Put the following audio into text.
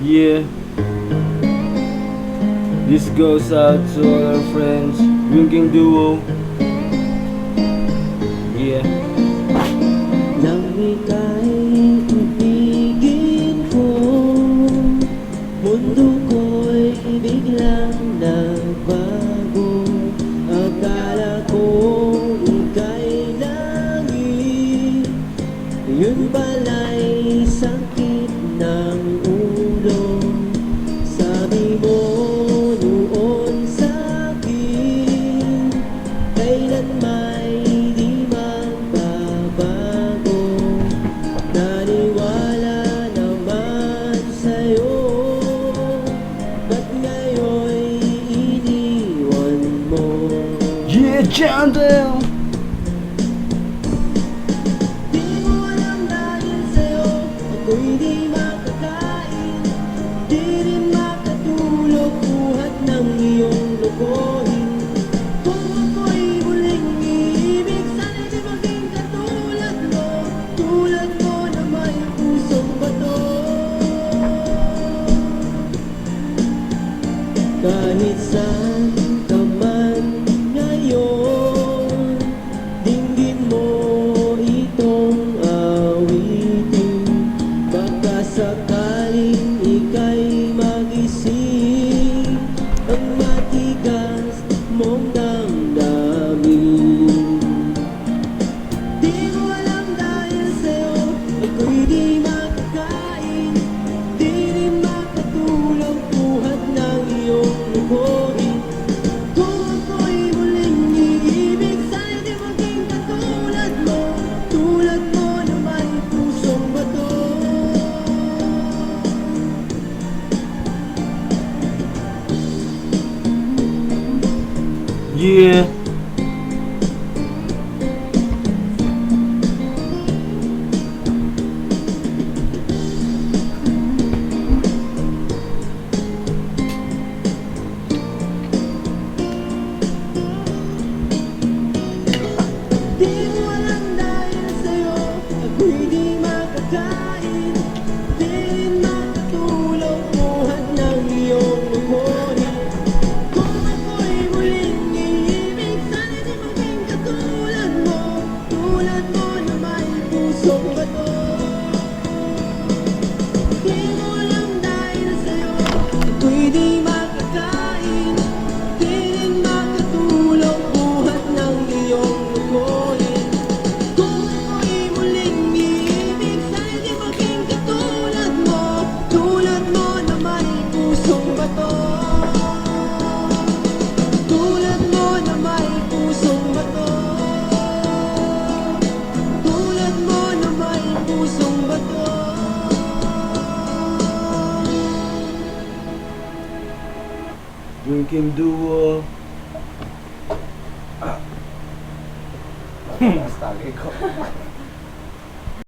Yeah, this goes out to all our friends, drinking duo. Yeah. Nang ika'y ibigin ko, mundo ko'y biglang nagbago. Akala ko ika'y langit, yun pala'y sakit ng ulo. Sabi mo noon sa'kin, kailan may di magbabago. Naniwala naman sa'yo, ba't ngayon'y iniwan mo? Yeah, Chandel! Di mo alam dahil sa'yo, ako'y di makakain, di rin makatulog buhat ng iyong lokohin. Kung ako'y muling iibig, sana'y di maging katulad mo, tulad mo na may pusong bato. Kahit saan ka man ngayon, dinggin mo itong awitin. Baka sakaling ika'y magising ang matigas mong damdamin. Di ko alam dahil sa'yo, ako'y di makakain, di rin makatulog buhat ng iyong lukohin. Kung ako'y muling iibig, sana'y di maging katulad mo, tulad mo na may pusong bato. Yeah. Di mo alam dahil sa'yo, ako'y di makakain, di rin makatulog buhat ng iyong lukohin. Kung ako'y muling iibig, sana'y di maging katulad mo, tulad mo na may pusong bato. Di mo alam dahil sa'yo, ako'y di makakain, di rin makatulog buhat ng iyong lukohin. Kung ako'y muling iibig, sana'y di maging katulad mo, tulad mo na may pusong bato. Tulad mo na may pusong bato. Tulad mo na may pusong bato. Drinking duo. Basta ko.